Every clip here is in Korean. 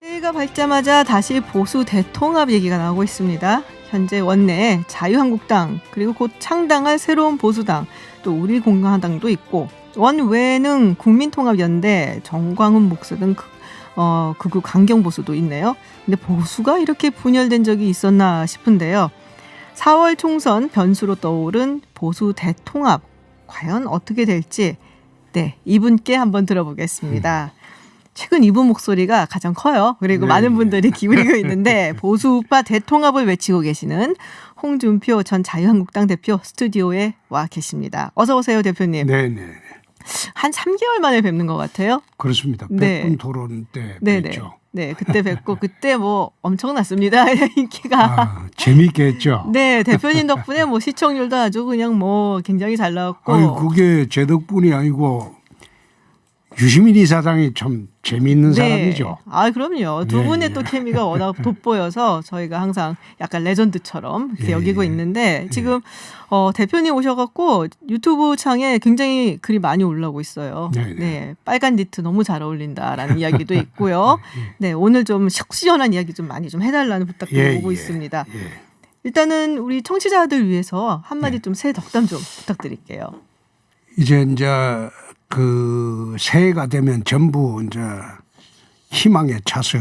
새해가 밝자마자 다시 보수 대통합 얘기가 나오고 있습니다. 현재 원내에 자유한국당 그리고 곧 창당할 새로운 보수당 또 우리공화당도 있고 원외에는 국민통합연대, 정광훈 목사 등 극우 강경보수도 있네요. 근데 보수가 이렇게 분열된 적이 있었나 싶은데요. 4월 총선 변수로 떠오른 보수 대통합 과연 어떻게 될지 이분께 한번 들어보겠습니다. 최근 이분 목소리가 가장 커요. 그리고 많은 분들이 기울이고 있는데 보수우파 대통합을 외치고 계시는 홍준표 전 자유한국당 대표 스튜디오에 와 계십니다. 어서 오세요, 대표님. 네네. 한 3개월 만에 뵙는 것 같아요. 그렇습니다. 네. 100분 토론 때 네네. 뵙죠. 네, 그때 뵙고 그때 엄청났습니다. 인기가. 재미있게 했죠. 네, 대표님 덕분에 시청률도 아주 그냥 굉장히 잘 나왔고. 아니, 그게 제 덕분이 아니고 유시민 이사장이 참 재미있는 사람이죠. 아, 그럼요. 두 예, 분의 예. 또 케미가 워낙 돋보여서 저희가 항상 약간 레전드처럼 이렇게 여기고 있는데 지금 대표님 오셔갖고 유튜브 창에 굉장히 글이 많이 올라오고 있어요. 네, 빨간 니트 너무 잘 어울린다라는 이야기도 있고요. 네, 오늘 좀 시원한 이야기 좀 많이 좀 해달라는 부탁드리고 있습니다. 일단은 우리 청취자들 위해서 한마디 좀 새해 덕담 좀 부탁드릴게요. 이제 그 새해가 되면 전부 이제 희망에 차서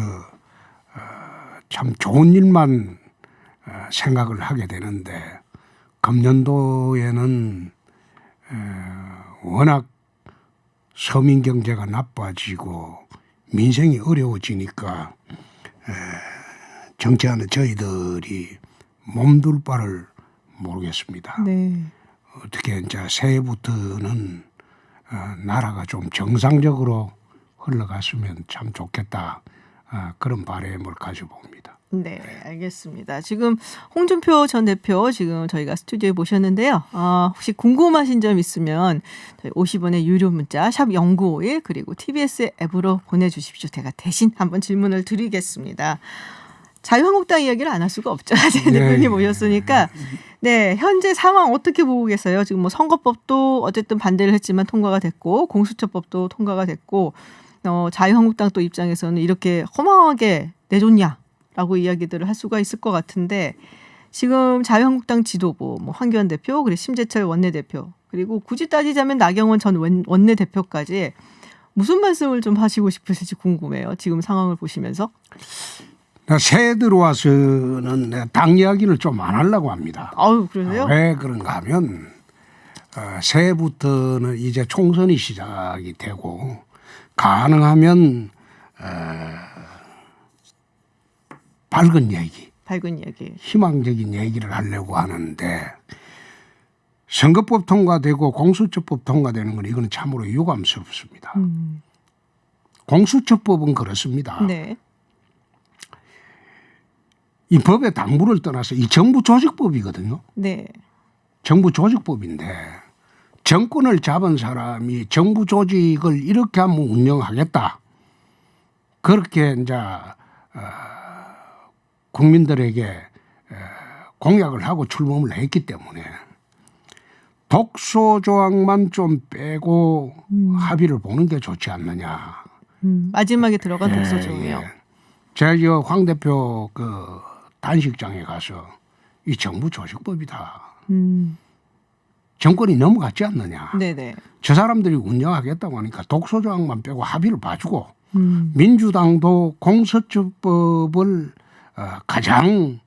참 좋은 일만 생각을 하게 되는데 금년도에는 워낙 서민 경제가 나빠지고 민생이 어려워지니까 정치하는 저희들이 몸둘 바를 모르겠습니다. 네. 어떻게 이제 새해부터는 나라가 좀 정상적으로 흘러갔으면 참 좋겠다. 그런 바람을 가져봅니다. 네, 알겠습니다. 지금 홍준표 전 대표 지금 저희가 스튜디오에 모셨는데요. 혹시 궁금하신 점 있으면 50원의 유료 문자 샵 0951 그리고 TBS 앱으로 보내주십시오. 제가 대신 한번 질문을 드리겠습니다. 자유한국당 이야기를 안 할 수가 없죠. 대표님 오셨으니까. 네, 현재 상황 어떻게 보고 계세요? 지금 선거법도 어쨌든 반대를 했지만 통과가 됐고 공수처법도 통과가 됐고 자유한국당 또 입장에서는 이렇게 허망하게 내줬냐라고 이야기들을 할 수가 있을 것 같은데 지금 자유한국당 지도부 황교안 대표 그리고 심재철 원내대표 그리고 굳이 따지자면 나경원 전 원내대표까지 무슨 말씀을 좀 하시고 싶으실지 궁금해요. 지금 상황을 보시면서. 새해 들어와서는 당 이야기를 좀 안 하려고 합니다. 아유, 그러세요? 왜 그런가 하면 새해부터는 이제 총선이 시작이 되고 가능하면 밝은 얘기, 희망적인 얘기를 하려고 하는데 선거법 통과되고 공수처법 통과되는 건 이거는 참으로 유감스럽습니다. 공수처법은 그렇습니다. 네. 이 법의 당부를 떠나서 이 정부 조직법이거든요. 네. 정부 조직법인데 정권을 잡은 사람이 정부 조직을 이렇게 한번 운영하겠다. 그렇게 이제 국민들에게 공약을 하고 출범을 했기 때문에 독소 조항만 좀 빼고 합의를 보는 게 좋지 않느냐. 마지막에 들어간 독소 조항이요. 제가 황 대표 단식장에 가서 이 정부 조직법이다. 정권이 넘어갔지 않느냐. 네네. 저 사람들이 운영하겠다고 하니까 독소 조항만 빼고 합의를 봐주고 민주당도 공수처법을 가장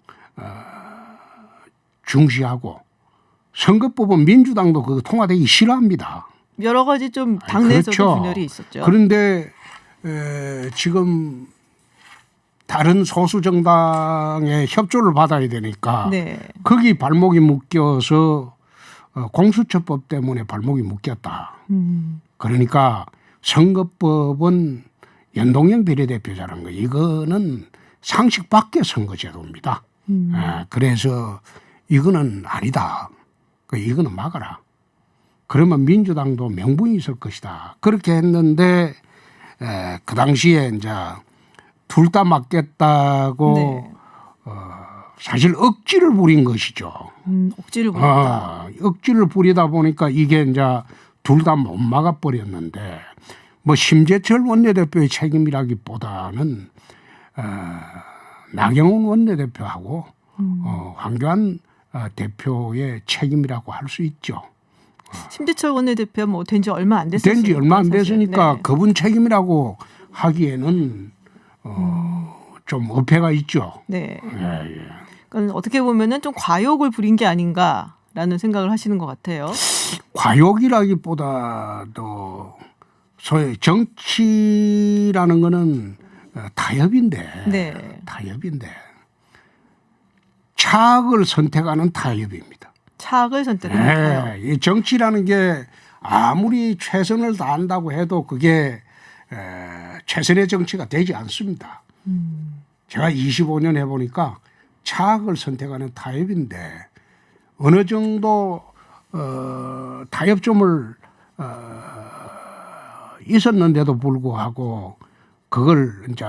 중시하고 선거법은 민주당도 그거 통과되기 싫어합니다. 여러 가지 좀 당내에서도 그렇죠. 분열이 있었죠. 그런데 지금 다른 소수 정당의 협조를 받아야 되니까 거기 발목이 묶여서 공수처법 때문에 발목이 묶였다. 그러니까 선거법은 연동형 비례대표자라는 거 이거는 상식 밖의 선거제도입니다. 그래서 이거는 아니다. 이거는 막아라. 그러면 민주당도 명분이 있을 것이다. 그렇게 했는데 그 당시에 이제 둘 다 맞겠다고 사실 억지를 부린 것이죠. 억지를 부렸다. 억지를 부리다 보니까 이게 이제 둘 다 못 막아버렸는데 심재철 원내대표의 책임이라기보다는 나경원 원내대표하고 황교안 대표의 책임이라고 할 수 있죠. 심재철 원내대표 뭐 된 지 얼마 안 됐으니까. 된 지 얼마 안 사실. 됐으니까 네. 그분 책임이라고 하기에는 좀 어폐가 있죠. 네. 예, 예. 그러니까 어떻게 보면은 좀 과욕을 부린 게 아닌가라는 생각을 하시는 것 같아요. 과욕이라기보다도 소위 정치라는 거는 타협인데, 네. 타협인데 차악을 선택하는 타협입니다. 차악을 선택하는 네, 이 정치라는 게 아무리 최선을 다한다고 해도 그게 최선의 정치가 되지 않습니다. 제가 25년 해보니까 차악을 선택하는 타협인데 어느 정도 타협점을 있었는데도 불구하고 그걸 이제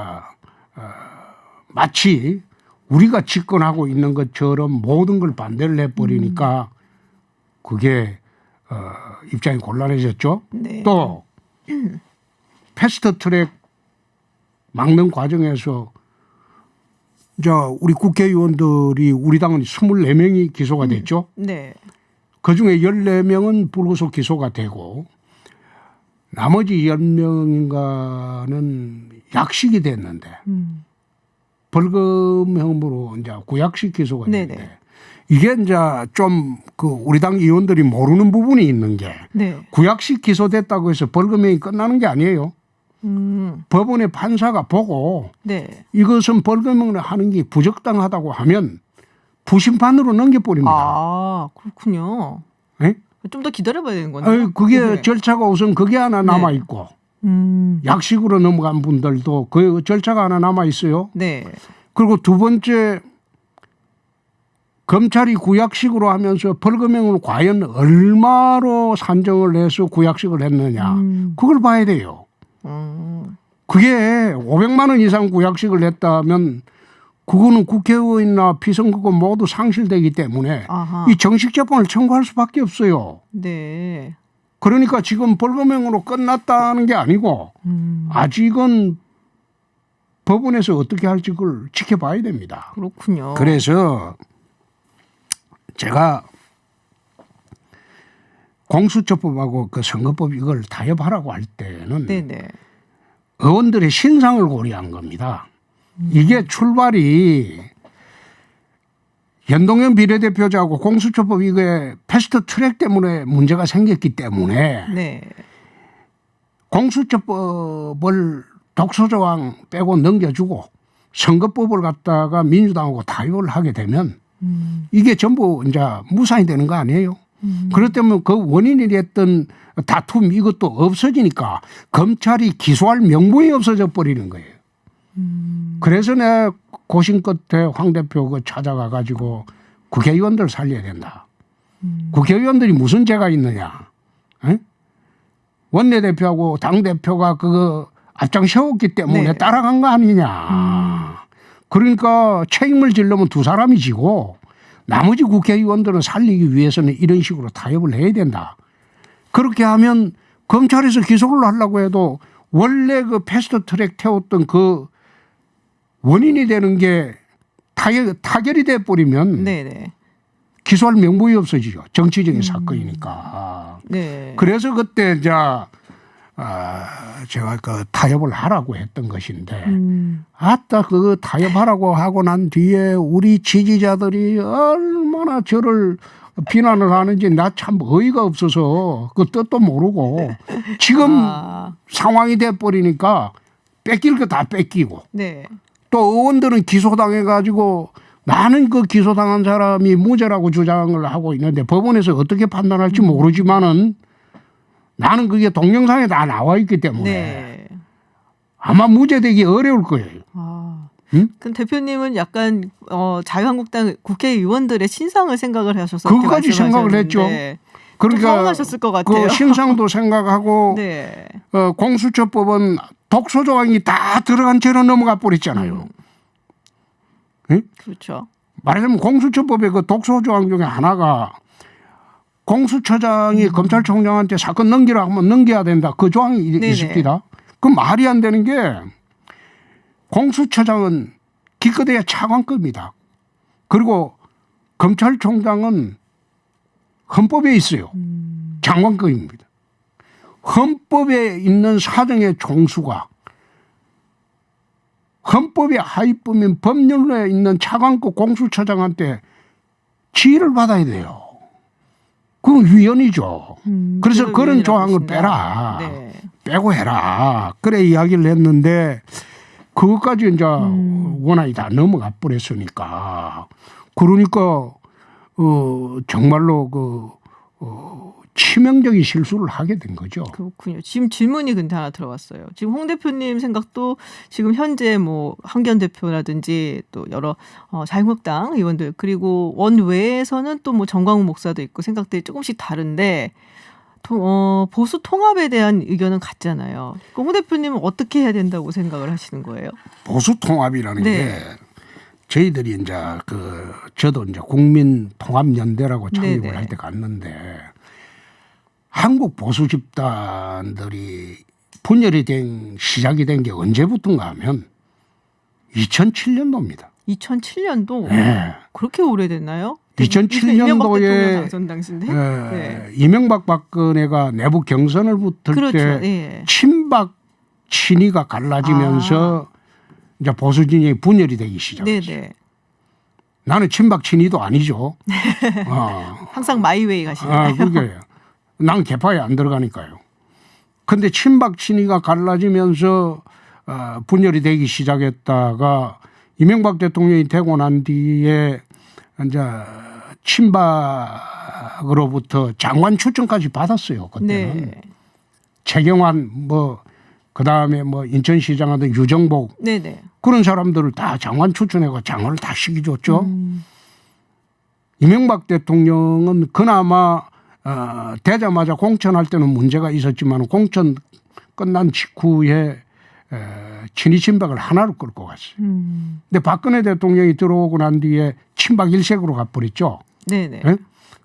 마치 우리가 집권하고 있는 것처럼 모든 걸 반대를 해버리니까 그게 입장이 곤란해졌죠. 네. 또 패스트트랙 막는 과정에서 이제 우리 국회의원들이 우리 당은 24명이 기소가 됐죠. 네. 그중에 14명은 불구속 기소가 되고 나머지 10명인가는 약식이 됐는데 벌금형으로 이제 구약식 기소가 되는데 네네. 이게 이제 좀 그 우리 당 의원들이 모르는 부분이 있는 게 네. 구약식 기소됐다고 해서 벌금형이 끝나는 게 아니에요. 법원의 판사가 보고 네. 이것은 벌금형을 하는 게 부적당하다고 하면 부심판으로 넘겨버립니다. 아, 그렇군요. 네? 좀 더 기다려봐야 되는 거네요. 그게 네. 절차가 우선 그게 하나 남아 있고 약식으로 넘어간 분들도 그 절차가 하나 남아 있어요. 네. 그리고 두 번째 검찰이 구약식으로 하면서 벌금형을 과연 얼마로 산정을 해서 구약식을 했느냐 그걸 봐야 돼요. 그게 500만 원 이상 구약식을 했다면 그거는 국회의원이나 비선거권 모두 상실되기 때문에 아하. 이 정식 재판을 청구할 수밖에 없어요. 네. 그러니까 지금 벌금형으로 끝났다는 게 아니고 아직은 법원에서 어떻게 할지 그걸 지켜봐야 됩니다. 그렇군요. 그래서 제가 공수처법하고 그 선거법 이걸 타협하라고 할 때는 네네. 의원들의 신상을 고려한 겁니다. 이게 출발이 연동형 비례대표제하고 공수처법 이게 패스트 트랙 때문에 문제가 생겼기 때문에 네. 공수처법을 독소조항 빼고 넘겨주고 선거법을 갖다가 민주당하고 타협을 하게 되면 이게 전부 이제 무산이 되는 거 아니에요. 그렇기 때문에 그 원인이 됐던 다툼 이것도 없어지니까 검찰이 기소할 명분이 없어져 버리는 거예요. 그래서 내가 고심 끝에 황 대표 그 찾아가 가지고 국회의원들 살려야 된다. 국회의원들이 무슨 죄가 있느냐. 에? 원내대표하고 당대표가 그거 앞장 세웠기 때문에 네. 따라간 거 아니냐. 그러니까 책임을 지려면 두 사람이 지고 나머지 국회의원들은 살리기 위해서는 이런 식으로 타협을 해야 된다. 그렇게 하면 검찰에서 기소를 하려고 해도 원래 그 패스트트랙 태웠던 그 원인이 되는 게 타결이 돼 버리면 네네. 기소할 명분이 없어지죠. 정치적인 사건이니까. 네. 그래서 그때 이제 제가 그 타협을 하라고 했던 것인데 아따 그 타협하라고 하고 난 뒤에 우리 지지자들이 얼마나 저를 비난을 하는지 나 참 어이가 없어서 그 뜻도 모르고 지금 상황이 돼 버리니까 뺏길 거 다 뺏기고 네. 또 의원들은 기소당해 가지고 나는 그 기소당한 사람이 무죄라고 주장을 하고 있는데 법원에서 어떻게 판단할지 모르지만은 나는 그게 동영상에 다 나와 있기 때문에 네. 아마 무죄되기 어려울 거예요. 응? 그럼 대표님은 약간 자유한국당 국회의원들의 신상을 생각을 하셔서 그거까지 생각을 했죠. 그러니까 서운하셨을 것 같아요. 그 신상도 생각하고 네. 공수처법은 독소 조항이 다 들어간 채로 넘어가 버렸잖아요. 응? 그렇죠. 말하자면 공수처법의 그 독소 조항 중에 하나가 공수처장이 검찰총장한테 사건 넘기라 하면 넘겨야 된다. 그 조항이 네네. 있습니다. 그 말이 안 되는 게 공수처장은 기껏해야 차관급입니다. 그리고 검찰총장은 헌법에 있어요. 장관급입니다. 헌법에 있는 사정의 총수가 헌법의 하위법인 법률에 있는 차관급 공수처장한테 지휘를 받아야 돼요. 그건 위헌이죠. 그래서 그런 조항을 빼라. 네. 빼고 해라. 그래 이야기를 했는데 그것까지 이제 원안이 다 넘어가 버렸으니까. 그러니까 정말로 치명적인 실수를 하게 된 거죠. 그렇군요. 지금 질문이 근데 하나 들어왔어요. 지금 홍 대표님 생각도 지금 현재 뭐 한기현 대표라든지 또 여러 자유한국당 의원들 그리고 원외에서는 또 뭐 정광훈 목사도 있고 생각들이 조금씩 다른데 보수 통합에 대한 의견은 같잖아요. 홍 대표님은 어떻게 해야 된다고 생각을 하시는 거예요? 보수 통합이라는 네. 게 저희들이 이제 저도 이제 국민통합연대라고 창립을 네네. 할 때 갔는데 한국 보수 집단들이 분열이 시작이 된 게 언제부터인가 하면 2007년도입니다. 2007년도 네. 그렇게 오래됐나요? 2007년도에 당선 당시인데. 네. 이명박 박근혜가 내부 경선을 붙을 그렇죠. 때 예. 친박 친이가 갈라지면서 이제 보수 진영이 분열이 되기 시작했어요. 네네. 나는 친박 친이도 아니죠. 항상 마이웨이 가시나요? 그게 난 개파에 안 들어가니까요. 근데 친박 친이가 갈라지면서 분열이 되기 시작했다가 이명박 대통령이 되고 난 뒤에 이제 친박으로부터 장관 추천까지 받았어요. 그때는 네. 최경환 그다음에 인천시장 하던 유정복 네네. 그런 사람들을 다 장관 추천해가 장관을 다 시켜줬죠. 이명박 대통령은 그나마 되자마자 공천할 때는 문제가 있었지만 공천 끝난 직후에 친이 친박을 하나로 끌고 갔어요. 근데 박근혜 대통령이 들어오고 난 뒤에 친박 일색으로 가버렸죠. 네네. 네?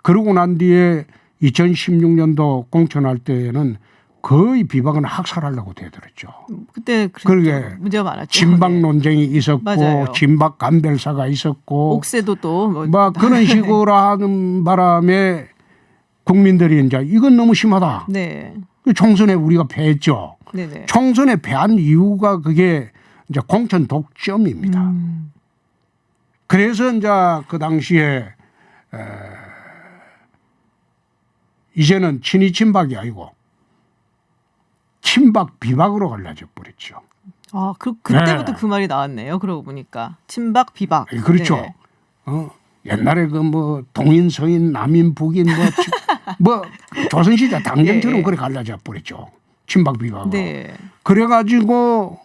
그러고 난 뒤에 2016년도 공천할 때는 거의 비박은 학살하려고 되더랬죠. 그때 그러게 문제가 많았죠. 진박 네. 논쟁이 있었고 맞아요. 진박 간별사가 있었고 옥새도 또 막 그런 식으로 하는 바람에 국민들이 이제 이건 너무 심하다. 네. 총선에 우리가 패했죠. 네네. 총선에 패한 이유가 그게 이제 공천 독점입니다. 그래서 이제 그 당시에 이제는 친이 친박이 아니고 친박 비박으로 갈라져 버렸죠. 그때부터 네. 그 말이 나왔네요. 그러고 보니까 친박 비박. 그렇죠. 네. 옛날에 동인 서인 남인 북인 조선시대 당정처럼 예. 그래 갈라져 버렸죠. 친박 비박으로. 네. 그래가지고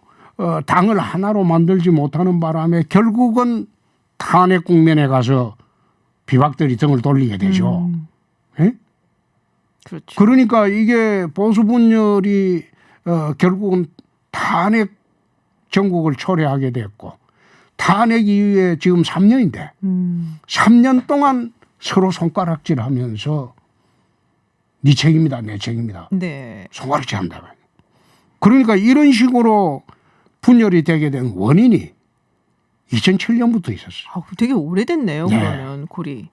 당을 하나로 만들지 못하는 바람에 결국은 탄핵 국면에 가서 비박들이 등을 돌리게 되죠. 예? 그렇죠. 그러니까 이게 보수 분열이 결국은 탄핵 정국을 초래하게 됐고 탄핵 이후에 지금 3년인데 3년 동안 서로 손가락질하면서 네 책임이다 내 책임이다 네. 손가락질한다. 그러니까 이런 식으로 분열이 되게 된 원인이 2007년부터 있었어요. 되게 오래됐네요. 네. 그러면 고리.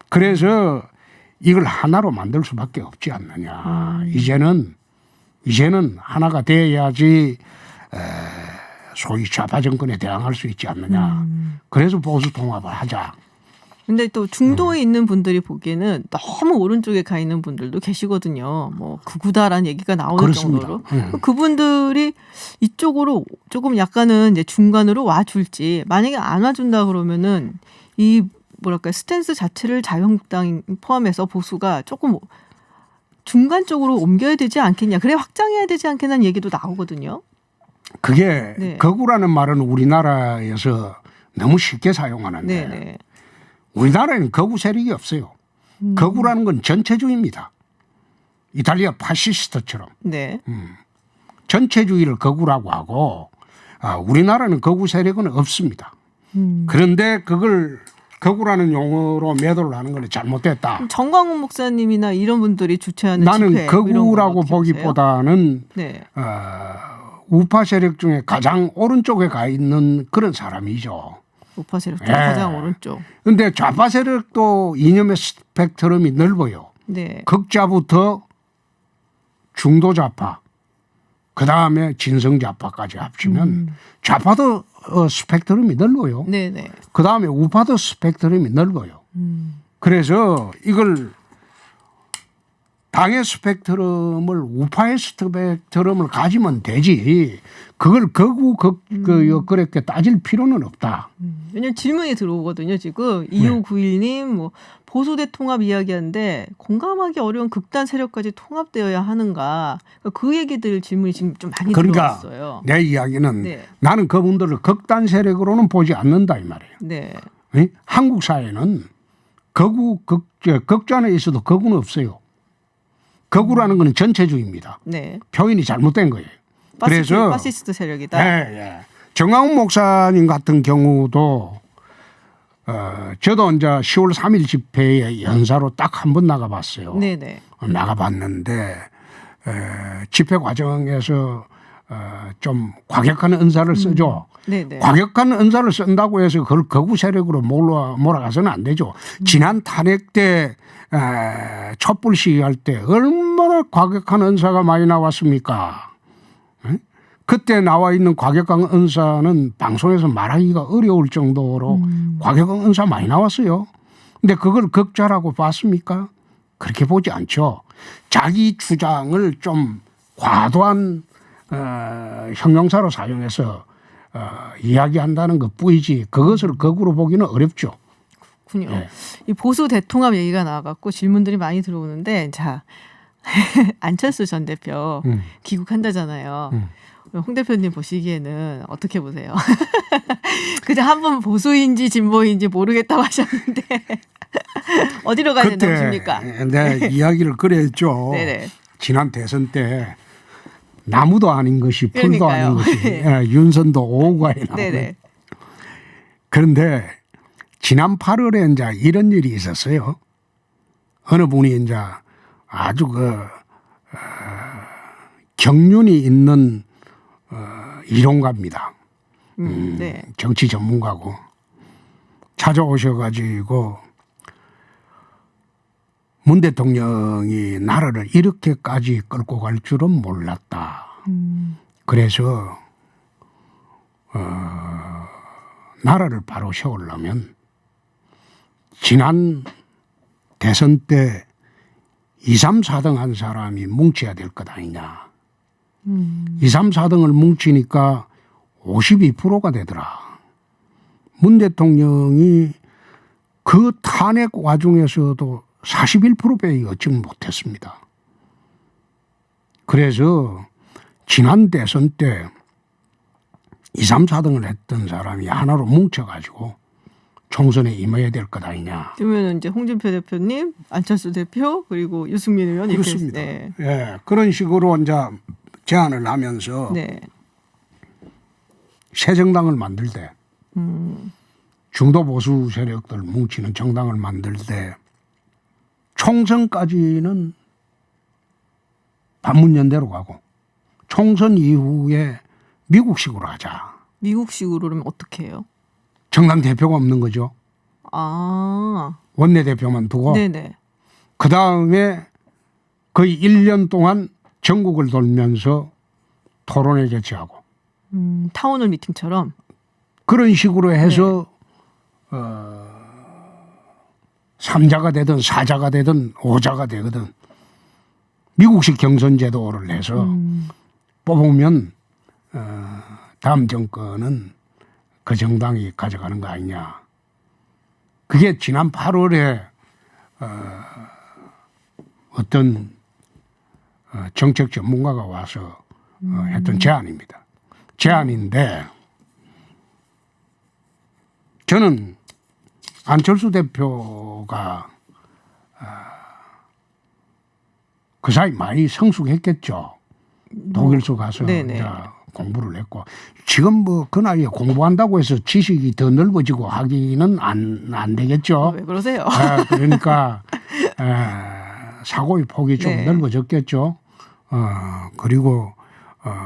그래서 이걸 하나로 만들 수밖에 없지 않느냐. 이제는 하나가 돼야지 소위 좌파 정권에 대항할 수 있지 않느냐. 그래서 보수 통합을 하자. 근데 또 중도에 있는 분들이 보기에는 너무 오른쪽에 가 있는 분들도 계시거든요. 뭐 극우다라는 얘기가 나오는 그렇습니다. 정도로. 그분들이 이쪽으로 조금 약간은 이제 중간으로 와줄지 만약에 안 와준다 그러면은 이 뭐랄까 스탠스 자체를 자유한국당 포함해서 보수가 조금 중간 쪽으로 옮겨야 되지 않겠냐. 그래 확장해야 되지 않겠냐는 얘기도 나오거든요. 그게 네. 극우라는 말은 우리나라에서 너무 쉽게 사용하는데 네네. 우리나라에는 극우 세력이 없어요. 극우라는 건 전체주의입니다. 이탈리아 파시스트처럼 네. 전체주의를 극우라고 하고 우리나라는 극우 세력은 없습니다. 그런데 그걸 극우라는 용어로 매도를 하는 건 잘못됐다. 정광훈 목사님이나 이런 분들이 주최하는 나는 집회 뭐 이런 거 극우라고 어떻게 보세요? 보기보다는 네. 우파 세력 중에 가장 오른쪽에 가 있는 그런 사람이죠. 우파 세력 중 예. 가장 오른쪽. 그런데 좌파 세력도 이념의 스펙트럼이 넓어요. 네. 극좌부터 중도 좌파, 그 다음에 진성 좌파까지 합치면 좌파도 스펙트럼이 넓어요. 네네. 그 다음에 우파도 스펙트럼이 넓어요. 그래서 이걸 당의 스펙트럼을 우파의 스펙트럼을 가지면 되지. 그걸 그렇게 따질 필요는 없다. 왜냐면 질문이 들어오거든요. 지금 2591님 뭐 보수대 통합 이야기하는데 공감하기 어려운 극단 세력까지 통합되어야 하는가? 그 얘기들 질문이 지금 좀 많이 그러니까 들어왔어요. 내 이야기는 네. 나는 그분들을 극단 세력으로는 보지 않는다 이 말이에요. 네. 예? 한국 사회는 극단에 있어도 극우는 없어요. 극우라는 것은 전체주의입니다. 네. 표현이 잘못된 거예요. 그래서 파시스트 세력이다. 예. 정광훈 목사님 같은 경우도 저도 이제 10월 3일 집회에 연사로 딱 한 번 나가봤어요. 네네. 나가봤는데 집회 과정에서 좀 과격한 은사를 쓰죠. 네네. 과격한 은사를 쓴다고 해서 그걸 거구 세력으로 몰아가서는 안 되죠. 지난 탄핵 때 촛불 시위할 때 얼마나 과격한 은사가 많이 나왔습니까? 그때 나와 있는 과격한 은사는 방송에서 말하기가 어려울 정도로 과격한 은사 많이 나왔어요. 근데 그걸 극좌라고 봤습니까? 그렇게 보지 않죠. 자기 주장을 좀 과도한 형용사로 사용해서 이야기한다는 것 뿐이지 그것을 극으로 보기는 어렵죠. 그렇군요. 네. 이 보수 대통합 얘기가 나와갖고 질문들이 많이 들어오는데 자 안철수 전 대표 귀국한다잖아요. 홍 대표님 보시기에는 어떻게 보세요? 그냥 한번 보수인지 진보인지 모르겠다고 하셨는데 어디로 가야 된다고 보십니까? 내 이야기를 그랬죠. 네네. 지난 대선 때 나무도 아닌 것이 풀도 그러니까요. 아닌 것이 윤선도 오후가에 나오고. 네네. 그런데 지난 8월에 이제 이런 일이 있었어요. 어느 분이 이제 아주 경륜이 있는 이론가입니다. 네. 정치 전문가고 찾아오셔가지고 문 대통령이 나라를 이렇게까지 끌고 갈 줄은 몰랐다. 그래서 나라를 바로 세우려면 지난 대선 때 2, 3, 4등 한 사람이 뭉쳐야 될 것 아니냐. 2, 3, 4등을 뭉치니까 52%가 되더라. 문 대통령이 그 탄핵 와중에서도 41%밖에 얻지 못했습니다. 그래서 지난 대선 때 2, 3, 4등을 했던 사람이 하나로 뭉쳐가지고 총선에 임해야 될 것 아니냐. 그러면 이제 홍준표 대표님, 안철수 대표 그리고 유승민 의원 이렇게 그렇습니다. 네. 예, 그런 식으로 이제 제안을 하면서 네. 새 정당을 만들 때 중도 보수 세력들 뭉치는 정당을 만들 때 총선까지는 반문연대로 가고 총선 이후에 미국식으로 하자. 미국식으로 그러면 어떻게 해요? 정당 대표가 없는 거죠. 아. 원내대표만 두고 네네. 그다음에 거의 1년 동안 전국을 돌면서 토론회 개최하고 타운홀 미팅처럼. 그런 식으로 해서 3자가 되든 4자가 되든 5자가 되거든 미국식 경선 제도를 해서 뽑으면 다음 정권은 그 정당이 가져가는 거 아니냐. 그게 지난 8월에 어떤 정책 전문가가 와서 했던 제안입니다. 제안인데 저는 안철수 대표가 그 사이 많이 성숙했겠죠. 독일서 가서 네네. 이제 공부를 했고 지금 뭐 그 나이에 공부한다고 해서 지식이 더 넓어지고 하기는 안 되겠죠. 왜 그러세요? 그러니까 사고의 폭이 좀 네. 넓어졌겠죠. 그리고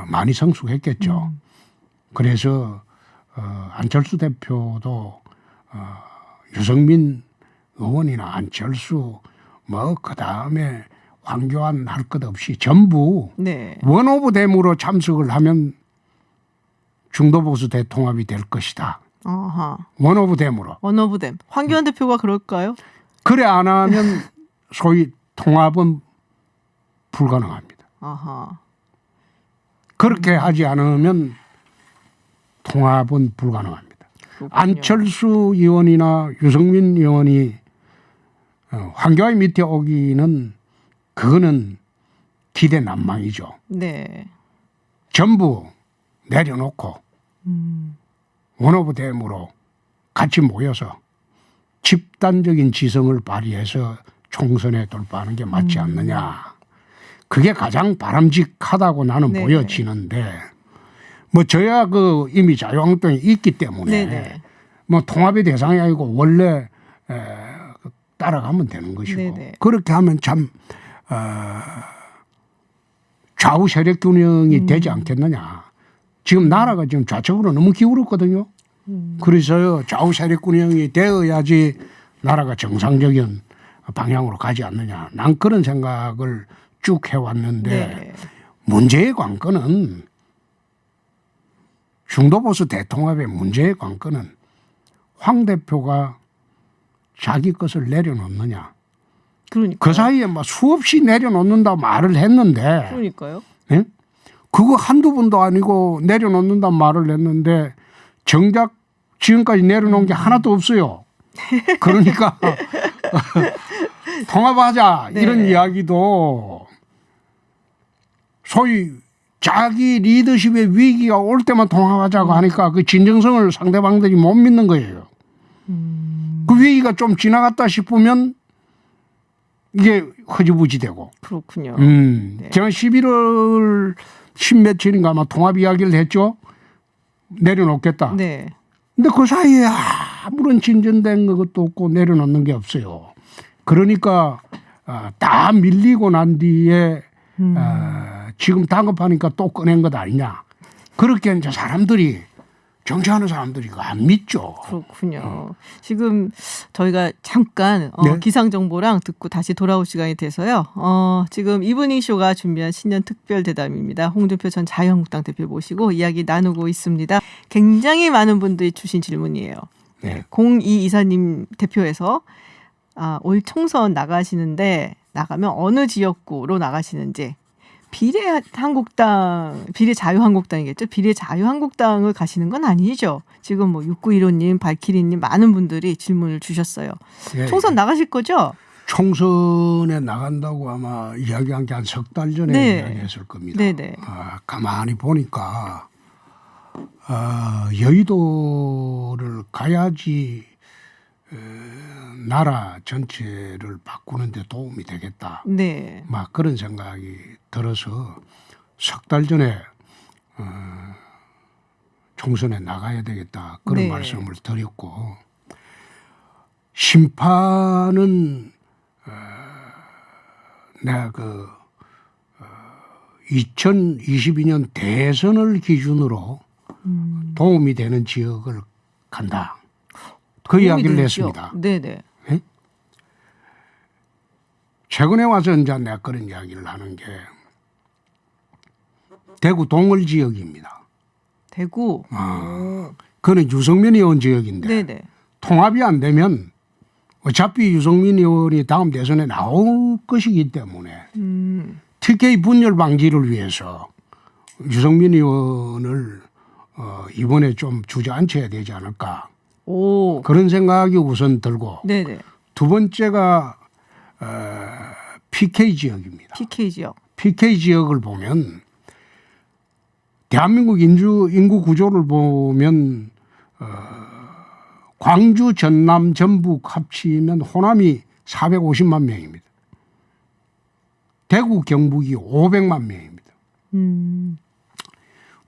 많이 성숙했겠죠. 그래서 안철수 대표도 유승민 의원이나 안철수 뭐 그다음에 황교안 할 것 없이 전부 네. 원오브댐으로 참석을 하면 중도보수 대통합이 될 것이다. 아하. 원오브댐으로. 원오브댐. 황교안 대표가 그럴까요? 그래 안 하면 소위 통합은 불가능합니다. 아하. 그렇게 하지 않으면 통합은 불가능합니다. 그렇군요. 안철수 의원이나 유승민 의원이 황교안 밑에 오기는 그거는 기대 난망이죠. 네. 전부 내려놓고 원오브댐으로 같이 모여서 집단적인 지성을 발휘해서 총선에 돌파하는 게 맞지 않느냐. 그게 가장 바람직하다고 나는 네네. 보여지는데 뭐 저야 그 이미 자유한국당이 있기 때문에 네네. 뭐 통합의 대상이 아니고 원래 따라가면 되는 것이고 네네. 그렇게 하면 참 좌우 세력 균형이 되지 않겠느냐. 지금 나라가 지금 좌측으로 너무 기울었거든요. 그래서 좌우 세력 균형이 되어야지 나라가 정상적인 방향으로 가지 않느냐. 난 그런 생각을 쭉 해왔는데 네. 문제의 관건은 중도보수 대통합의 문제의 관건은 황 대표가 자기 것을 내려놓느냐. 그러니까. 그 사이에 막 수없이 내려놓는다 말을 했는데 그러니까요. 예? 그거 한두 번도 아니고 내려놓는다 말을 했는데 정작 지금까지 내려놓은 게 하나도 없어요. 그러니까 통합하자 네. 이런 이야기도 소위 자기 리더십의 위기가 올 때만 통합하자고 하니까 그 진정성을 상대방들이 못 믿는 거예요. 그 위기가 좀 지나갔다 싶으면 이게 흐지부지되고. 그렇군요. 네. 제가 11월 10며칠인가 아마 통합 이야기를 했죠. 내려놓겠다. 네. 근데 그 사이에 아무런 진전된 것도 없고 내려놓는 게 없어요. 그러니까 다 밀리고 난 뒤에 지금 다급하니까 또 꺼낸 것 아니냐. 그렇게 이제 사람들이 정치하는 사람들이 안 믿죠. 그렇군요. 지금 저희가 잠깐 네. 기상 정보랑 듣고 다시 돌아올 시간이 돼서요. 지금 이브닝 쇼가 준비한 신년 특별 대담입니다. 홍준표 전 자유한국당 대표 모시고 이야기 나누고 있습니다. 굉장히 많은 분들이 주신 질문이에요. 네. 0224님 대표에서 올 총선 나가시는데 나가면 어느 지역구로 나가시는지 비례자유한국당이겠죠. 비례자유한국당을 가시는 건 아니죠. 지금 뭐 6915님, 발키리님 많은 분들이 질문을 주셨어요. 네. 총선 나가실 거죠? 총선에 나간다고 아마 이야기한 게 한 석 달 전에 네. 이야기했을 겁니다. 네네. 가만히 보니까 여의도를 가야지 나라 전체를 바꾸는 데 도움이 되겠다. 네. 막 그런 생각이 들어서 석 달 전에 총선에 나가야 되겠다. 그런 네. 말씀을 드렸고 심판은 내가 2022년 대선을 기준으로 도움이 되는 지역을 간다. 그 이야기를 했습니다. 네네. 네? 최근에 와서 이제 내가 그런 이야기를 하는 게 대구 동을 지역입니다. 대구. 그는 유승민 의원 지역인데 네네. 통합이 안 되면 어차피 유승민 의원이 다음 대선에 나올 것이기 때문에 TK 분열 방지를 위해서 유승민 의원을 이번에 좀 주저앉혀야 되지 않을까. 오. 그런 생각이 우선 들고 네네. 두 번째가 PK 지역입니다. PK 지역. PK 지역을 보면 대한민국 인구 구조를 보면 광주, 전남, 전북 합치면 호남이 450만 명입니다. 대구, 경북이 500만 명입니다.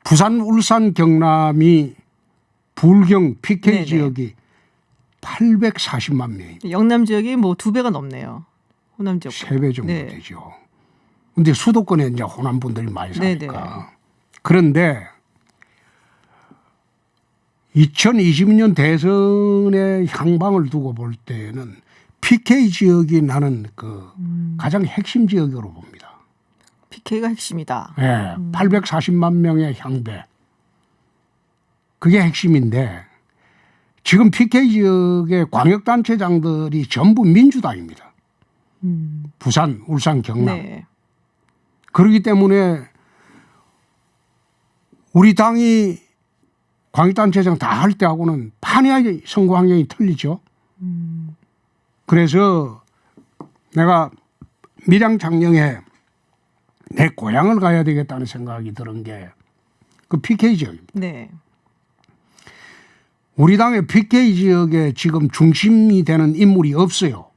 부산, 울산, 경남이 불경 PK 네네. 지역이 840만 명입니다. 영남 지역이 뭐 2배가 넘네요. 호남 지역. 3배 정도 네. 되죠. 근데 수도권에 이제 호남 분들이 많이 네네. 사니까. 그런데 2020년 대선의 향방을 두고 볼 때는 PK 지역이 나는 그 가장 핵심 지역으로 봅니다. PK가 핵심이다. 네, 840만 명의 향배. 그게 핵심인데 지금 PK 지역의 광역단체장들이 전부 민주당입니다. 부산, 울산, 경남. 네. 그렇기 때문에 우리 당이 광역단체장 다 할 때하고는 판이 선거 환경이 틀리죠. 그래서 내가 밀양 장령에 내 고향을 가야 되겠다는 생각이 드는 게 그 PK 지역입니다. 네. 우리 당의 PK 지역에 지금 중심이 되는 인물이 없어요.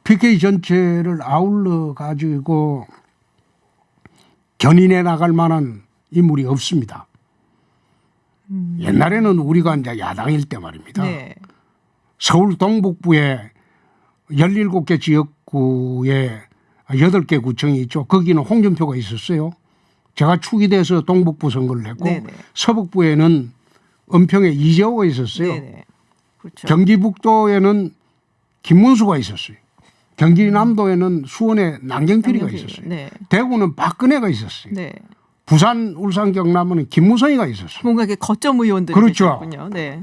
PK 전체를 아울러 가지고 견인해 나갈 만한 인물이 없습니다. 옛날에는 우리가 이제 야당일 때 말입니다. 네. 서울 동북부에 17개 지역구에 8개 구청이 있죠. 거기는 홍준표가 있었어요. 제가 축이 돼서 동북부 선거를 했고 네네. 서북부에는 은평에 이재호가 있었어요. 네네. 그렇죠. 경기북도에는 김문수가 있었어요. 경기남도에는 수원에 남경필이가 있었어요. 네. 대구는 박근혜가 있었어요. 네. 부산, 울산, 경남은 김무성이가 있었어요. 뭔가 이게 거점 의원들이 그렇죠. 계셨군요. 네.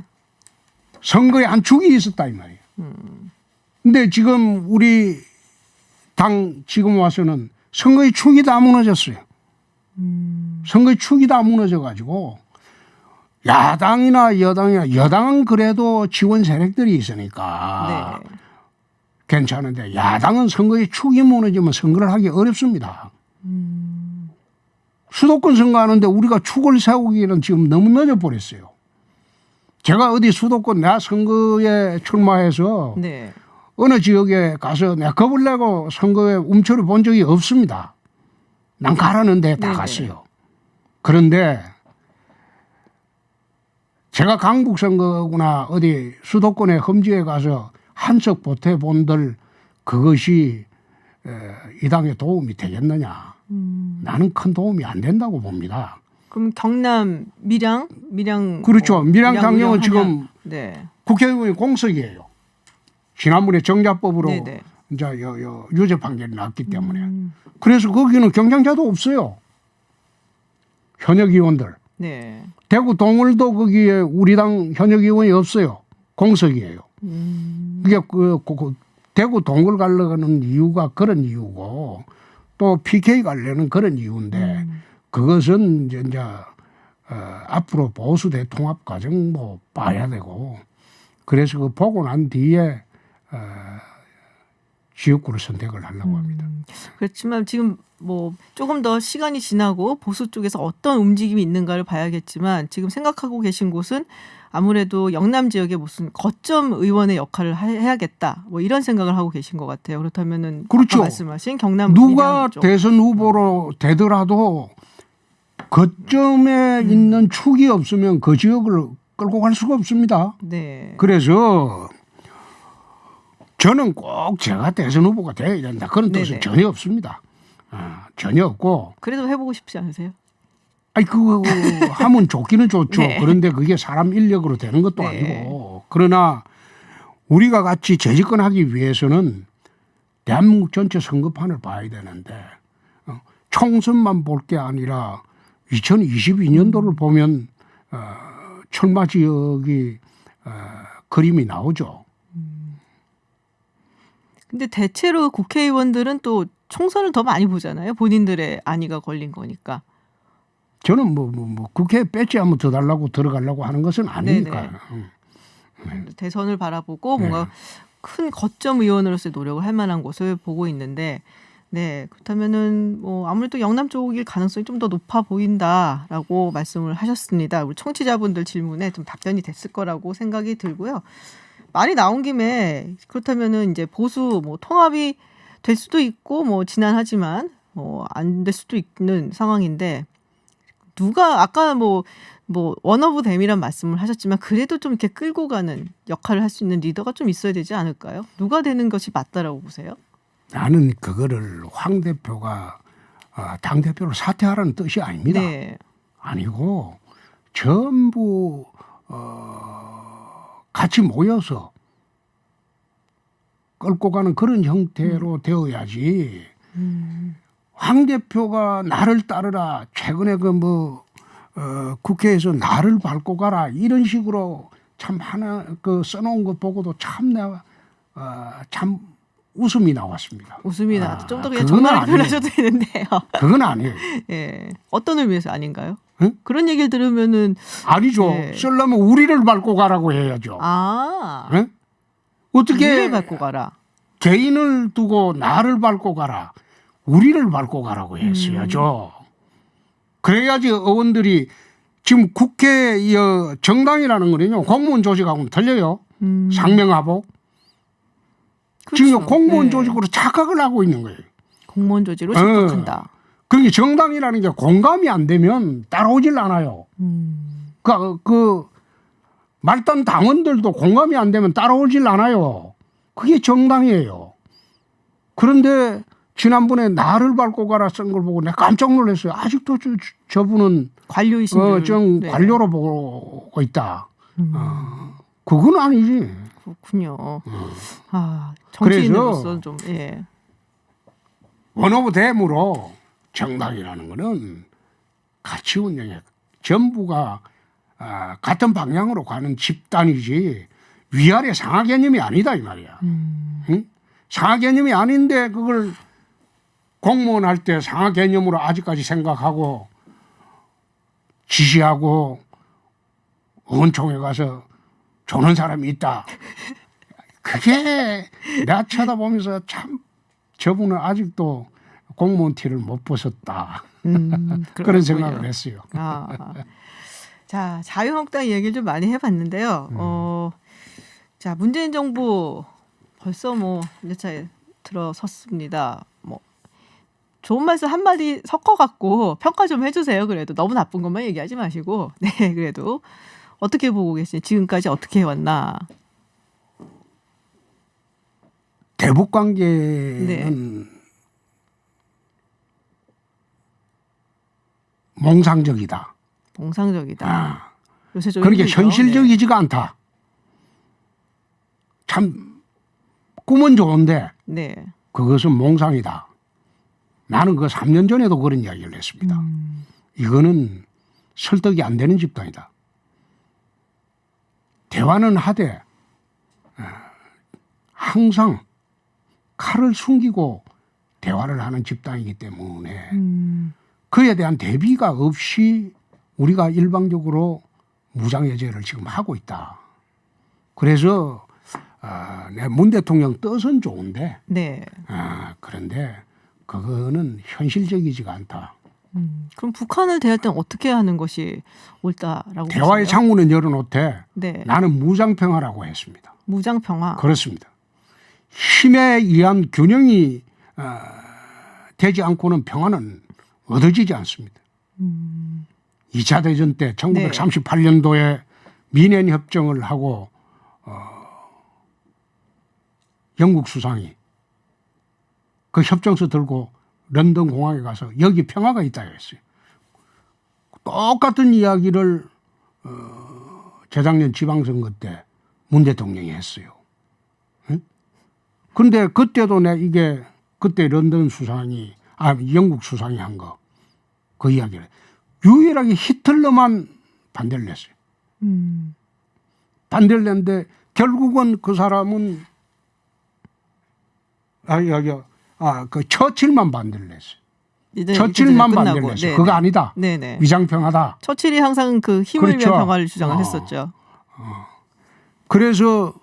선거에 한 축이 있었다 이 말이에요. 근데 지금 우리 당 지금 와서는 선거의 축이 다 무너졌어요. 선거의 축이 다 무너져 가지고 야당이나 여당이나 여당은 그래도 지원 세력들이 있으니까 네. 괜찮은데 야당은 선거의 축이 무너지면 선거를 하기 어렵습니다. 수도권 선거하는데 우리가 축을 세우기는 지금 너무 늦어 버렸어요. 제가 어디 수도권 내 선거에 출마해서 네. 어느 지역에 가서 내가 겁을 내고 선거에 움츠러 본 적이 없습니다. 난 가라는데 다 네네. 갔어요. 그런데 제가 강북 선거구나 어디 수도권의 험지에 가서 한석 보태 본들 그것이 이 당에 도움이 되겠느냐. 나는 큰 도움이 안 된다고 봅니다. 그럼 경남 밀양 그렇죠. 밀양 장령은 의령, 지금 한양. 네. 국회의원이 공석이에요. 지난번에 정자법으로 네네. 이제 유죄 판결이 났기 때문에. 그래서 거기는 경쟁자도 없어요. 현역 의원들. 네. 대구 동을도 거기에 우리 당 현역 의원이 없어요. 공석이에요. 이게 대구 동을 가려는 이유가 그런 이유고 또 PK 가려는 그런 이유인데 그것은 이제 앞으로 보수 대통합 과정 뭐 봐야 되고 그래서 그 보고 난 뒤에 지역구를 선택을 하려고 합니다. 그렇지만 지금 뭐 조금 더 시간이 지나고 보수 쪽에서 어떤 움직임이 있는가를 봐야겠지만 지금 생각하고 계신 곳은 아무래도 영남 지역의 무슨 거점 의원의 역할을 해야겠다. 뭐 이런 생각을 하고 계신 것 같아요. 그렇다면은 그렇죠. 아까 말씀하신 경남 누가 밀양 쪽. 대선 후보로 되더라도 거점에 있는 축이 없으면 그 지역을 끌고 갈 수가 없습니다. 네. 그래서 저는 꼭 제가 대선 후보가 돼야 된다. 그런 뜻은 네네. 전혀 없습니다. 전혀 없고. 그래도 해보고 싶지 않으세요? 아니 그거 하면 좋기는 좋죠. 네. 그런데 그게 사람 인력으로 되는 것도 네. 아니고. 그러나 우리가 같이 재집권하기 위해서는 대한민국 전체 선거판을 봐야 되는데 총선만 볼 게 아니라 2022년도를 보면 철마 지역이 그림이 나오죠. 근데 대체로 국회의원들은 또 총선을 더 많이 보잖아요. 본인들의 안위가 걸린 거니까. 저는 뭐 국회에 배지 한번 더 달라고 들어가려고 하는 것은 아니니까요. 대선을 바라보고 뭔가 큰 거점 의원으로서의 노력을 할 만한 곳을 보고 있는데, 네 그렇다면은 뭐 아무래도 영남 쪽일 가능성이 좀 더 높아 보인다라고 말씀을 하셨습니다. 우리 청취자분들 질문에 좀 답변이 됐을 거라고 생각이 들고요. 말이 나온 김에 그렇다면은 이제 보수 뭐 통합이 될 수도 있고 뭐 지난하지만 뭐 안 될 수도 있는 상황인데 누가 아까 뭐 원 오브 댐이란 말씀을 하셨지만 그래도 좀 이렇게 끌고 가는 역할을 할 수 있는 리더가 좀 있어야 되지 않을까요? 누가 되는 것이 맞다라고 보세요? 나는 그거를 황 대표가 당대표를 사퇴하라는 뜻이 아닙니다. 네. 아니고 전부 같이 모여서 끌고 가는 그런 형태로 되어야지. 황 대표가 나를 따르라. 최근에 국회에서 나를 밟고 가라 이런 식으로 참 하나 써놓은 거 보고도 참 내가 참 웃음이 나왔습니다. 웃음이 나도 좀 더 그냥 그건 전화를 아니에요. 표현하셔도 되는데요. 그건 아니에요. 예. 어떤 의미에서 아닌가요? 응? 그런 얘기를 들으면은 아니죠. 네. 쓰려면 우리를 밟고 가라고 해야죠. 응? 어떻게 우리를 밟고 가라. 개인을 두고 나를 밟고 가라. 우리를 밟고 가라고 했어야죠. 그래야지 의원들이 지금 국회 정당이라는 거는요. 공무원 조직하고는 틀려요. 상명하복. 그렇죠. 지금 공무원 네. 조직으로 착각을 하고 있는 거예요. 공무원 조직으로 착각한다. 그러니까 정당이라는 게 공감이 안 되면 따라오질 않아요. 그 말단 당원들도 공감이 안 되면 따라오질 않아요. 그게 정당이에요. 그런데 지난번에 나를 밟고 가라 쓴 걸 보고 내가 깜짝 놀랐어요. 아직도 저분은 관료이신 줄. 좀 네. 관료로 보고 있다. 그건 아니지. 그렇군요. 정치인으로서 좀 예. 원 오브 댐으로 정당이라는 거는 같이 운영해. 전부가 같은 방향으로 가는 집단이지 위아래 상하 개념이 아니다 이 말이야. 응? 상하 개념이 아닌데 그걸 공무원 할 때 상하 개념으로 아직까지 생각하고 지시하고 의원총회 가서 조는 사람이 있다. 그게 내가 쳐다보면서 참 저분은 아직도 공무원 티를 못 벗었다. 그런 생각을 했어요. 자, 자유한국당 얘기를 좀 많이 해봤는데요. 자, 문재인 정부 벌써 뭐 2차에 들어섰습니다. 뭐 좋은 말씀 한마디 섞어갖고 평가 좀 해주세요. 그래도 너무 나쁜 것만 얘기하지 마시고. 네, 그래도 어떻게 보고 계시나요? 지금까지 어떻게 해왔나? 대북 관계는 몽상적이다. 몽상적이다. 요새 좀 그러니까 힘들죠? 현실적이지가 않다. 참 꿈은 좋은데 네. 그것은 몽상이다. 나는 그 3년 전에도 그런 이야기를 했습니다. 이거는 설득이 안 되는 집단이다. 대화는 하되 항상 칼을 숨기고 대화를 하는 집단이기 때문에 그에 대한 대비가 없이 우리가 일방적으로 무장해제를 지금 하고 있다. 그래서 내 문 대통령 뜻은 좋은데 네. 그런데 그거는 현실적이지가 않다. 그럼 북한을 대할 때는 어떻게 하는 것이 옳다라고 대화의 보세요? 창문은 열어놓되 네. 나는 무장평화라고 했습니다. 무장평화. 그렇습니다. 힘에 의한 균형이 되지 않고는 평화는 얻어지지 않습니다. 2차 대전 때 1938년도에 미넨 협정을 하고 영국 수상이 그 협정서 들고 런던 공항에 가서 여기 평화가 있다 했어요. 똑같은 이야기를 재작년 지방선거 때 문 대통령이 했어요. 그런데 그때도 이게 그때 런던 수상이 영국 수상이 한 거 그 이야기를 유일하게 히틀러만 반대를 했어요. 반대를 했는데 결국은 그 사람은 그 처칠만 반대를 했어요. 처칠만 반대를 했어요. 네네. 그거 아니다. 네네. 위장평화다. 처칠이 항상 그 힘을 그렇죠. 위한 평화를 주장을 했었죠. 그래서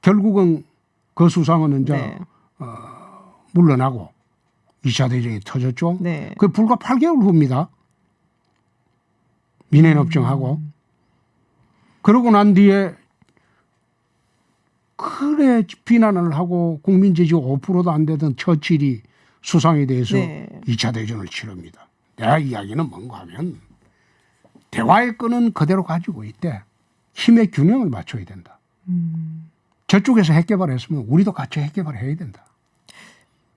결국은 그 수상은 이제 물러나고 2차 대전이 터졌죠. 네. 그 불과 8개월 후입니다. 미넨 협정하고. 그러고 난 뒤에 그래 비난을 하고 국민 지지 5%도 안 되던 처칠이 수상에 대해서 2차 대전을 치릅니다. 내 이야기는 뭔가 하면 대화의 끈은 그대로 가지고 있대. 힘의 균형을 맞춰야 된다. 저쪽에서 핵 개발했으면 우리도 같이 핵 개발해야 된다.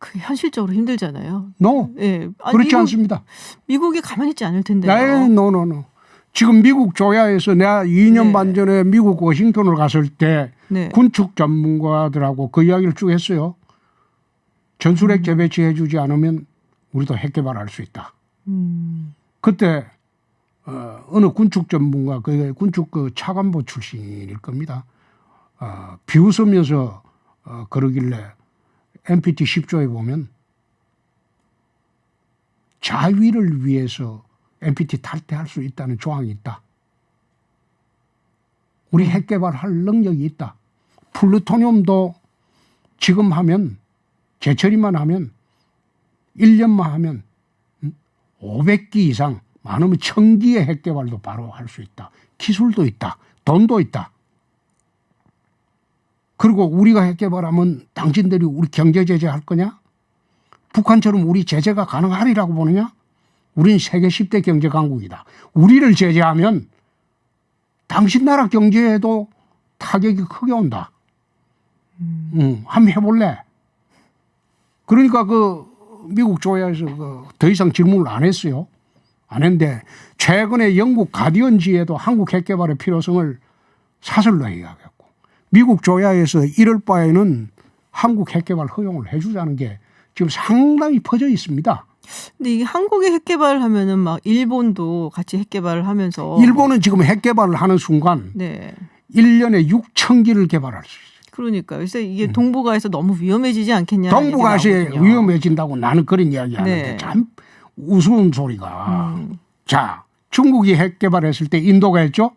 그게 현실적으로 힘들잖아요. No. 예. 그렇지 않습니다. 미국이 가만히 있지 않을 텐데요. 네, no. 지금 미국 조야에서 내가 2년 네. 반 전에 미국 워싱턴을 갔을 때 네. 군축 전문가들하고 그 이야기를 쭉 했어요. 전술핵 재배치해 주지 않으면 우리도 핵 개발할 수 있다. 그때 어느 군축 전문가, 그 군축 그 차관보 출신일 겁니다. 비웃으면서 그러길래 NPT 10조에 보면 자위를 위해서 NPT 탈퇴할 수 있다는 조항이 있다. 우리 핵 개발할 능력이 있다. 플루토늄도 지금 하면 재처리만 하면 1년만 하면 500기 이상 많으면 1000기의 핵 개발도 바로 할 수 있다. 기술도 있다. 돈도 있다. 그리고 우리가 핵 개발하면 당신들이 우리 경제 제재할 거냐? 북한처럼 우리 제재가 가능하리라고 보느냐? 우리는 세계 10대 경제 강국이다. 우리를 제재하면 당신 나라 경제에도 타격이 크게 온다. 한번 해볼래? 그러니까 그 미국 조야에서 더 이상 질문을 안 했어요. 안 했는데 최근에 영국 가디언지에도 한국 핵 개발의 필요성을 사설로 이야기했고 미국 조야에서 이럴 바에는 한국 핵 개발 허용을 해주자는 게 지금 상당히 퍼져 있습니다. 근데 이게 한국이 핵 개발을 하면은 막 일본도 같이 핵 개발을 하면서 일본은 지금 핵 개발을 하는 순간 네. 1년에 6,000기를 개발할 수 있어요. 그러니까요. 그래서 이게 동북아에서 너무 위험해지지 않겠냐. 동북아시아에 위험해진다고 나는 그런 이야기 하는데 네. 참 우스운 소리가. 자, 중국이 핵 개발했을 때 인도가 했죠?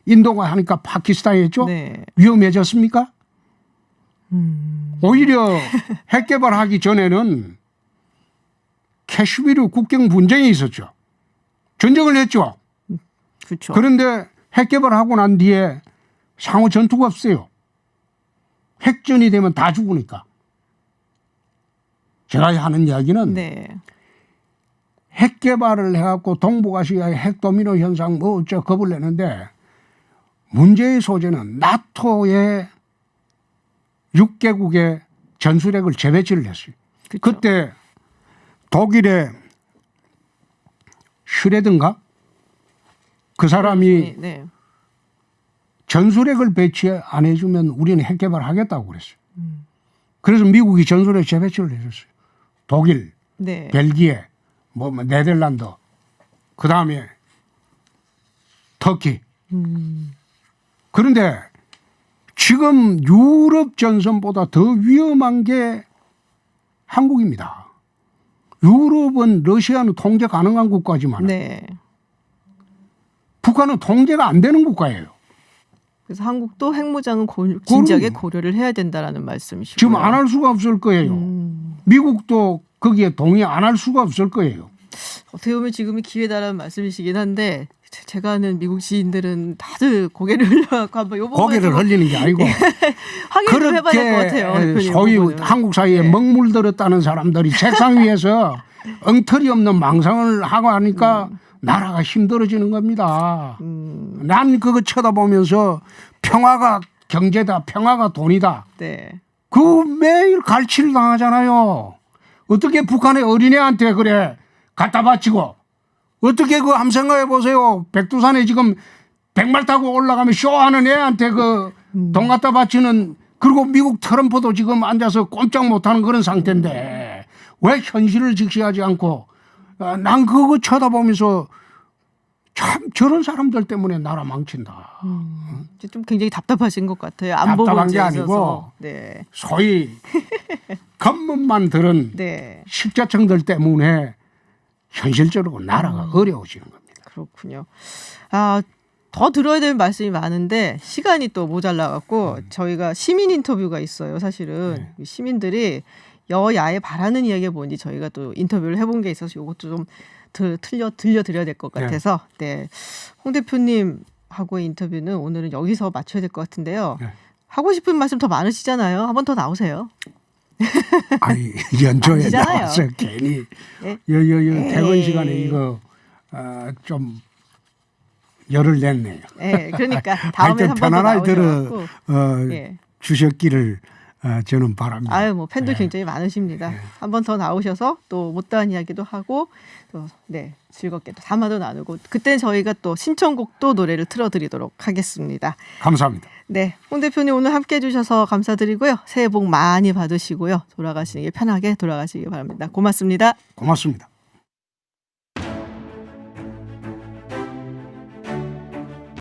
인도가 하니까 파키스탄이 했죠? 네. 위험해졌습니까? 오히려 핵 개발하기 전에는 캐슈미르 국경 분쟁이 있었죠. 전쟁을 했죠. 그렇죠. 그런데 핵 개발하고 난 뒤에 상호 전투가 없어요. 핵전이 되면 다 죽으니까. 제가 하는 이야기는 네. 핵 개발을 해갖고 동북아시아의 핵 도미노 현상 뭐 어쩌 겁을 내는데 문제의 소재는 나토의 6개국의 전술핵을 재배치를 했어요. 그쵸. 그때 독일의 슈레든가 그 사람이 네. 전술핵을 배치 안 해주면 우리는 핵 개발하겠다고 그랬어요. 그래서 미국이 전술핵 재배치를 해줬어요. 독일, 네. 벨기에, 뭐 네덜란드, 그 다음에 터키. 그런데 지금 유럽 전선보다 더 위험한 게 한국입니다. 유럽은 러시아는 통제 가능한 국가지만 네. 북한은 통제가 안 되는 국가예요. 그래서 한국도 핵무장은 진지하게 고려를 해야 된다라는 말씀이시고요. 지금 안 할 수가 없을 거예요. 미국도 거기에 동의 안 할 수가 없을 거예요. 어떻게 보면 지금이 기회다라는 말씀이시긴 한데 제가 아는 미국 지인들은 다들 고개를 흘려갖고 한번 요 고개를 흘리는 게 아니고 확인 좀 해봐야 될 것 같아요. 그렇게 소위 한국 사이에 네. 먹물들었다는 사람들이 책상 위에서 엉터리 없는 망상을 하고 하니까 나라가 힘들어지는 겁니다. 난 그거 쳐다보면서 평화가 경제다, 평화가 돈이다. 네. 그 매일 갈취를 당하잖아요. 어떻게 북한의 어린애한테 그래 갖다 바치고 어떻게 그 한번 생각해 보세요. 백두산에 지금 100말 타고 올라가면 쇼하는 애한테 그 돈 갖다 바치는 그리고 미국 트럼프도 지금 앉아서 꼼짝 못하는 그런 상태인데 왜 현실을 직시하지 않고 난 그거 쳐다보면서 참 저런 사람들 때문에 나라 망친다. 좀 굉장히 답답하신 것 같아요. 안보 답답한 게 문제에 아니고 있어서. 네. 소위 겉멋만 들은 네. 식자청들 때문에 현실적으로 나라가 어려워지는 겁니다. 그렇군요. 더 들어야 될 말씀이 많은데 시간이 또 모자라갖고 저희가 시민 인터뷰가 있어요. 사실은 시민들이 여야에 바라는 이야기가 뭔지 저희가 또 인터뷰를 해본 게 있어서 이것도 좀 들려드려야 될 것 같아서 네. 홍 대표님하고의 인터뷰는 오늘은 여기서 마쳐야 될 것 같은데요. 네. 하고 싶은 말씀 더 많으시잖아요. 한 번 더 나오세요. 아니 연초에 아니잖아요. 나와서 괜히 네. 퇴근 시간에 이거 좀 열을 냈네요. 네, 그러니까 다음에 하여튼 한 번 더 편안하게 들어 나오셔갖고 예. 주셨기를 저는 바랍니다. 아유, 뭐 팬도 네. 굉장히 많으십니다. 한 번 더 나오셔서 또 못다한 이야기도 하고 또 네, 즐겁게 또 담화도 나누고 그때 저희가 또 신청곡도 노래를 틀어드리도록 하겠습니다. 감사합니다. 네, 홍 대표님 오늘 함께해 주셔서 감사드리고요. 새해 복 많이 받으시고요. 돌아가시기 편하게 돌아가시기 바랍니다. 고맙습니다. 고맙습니다.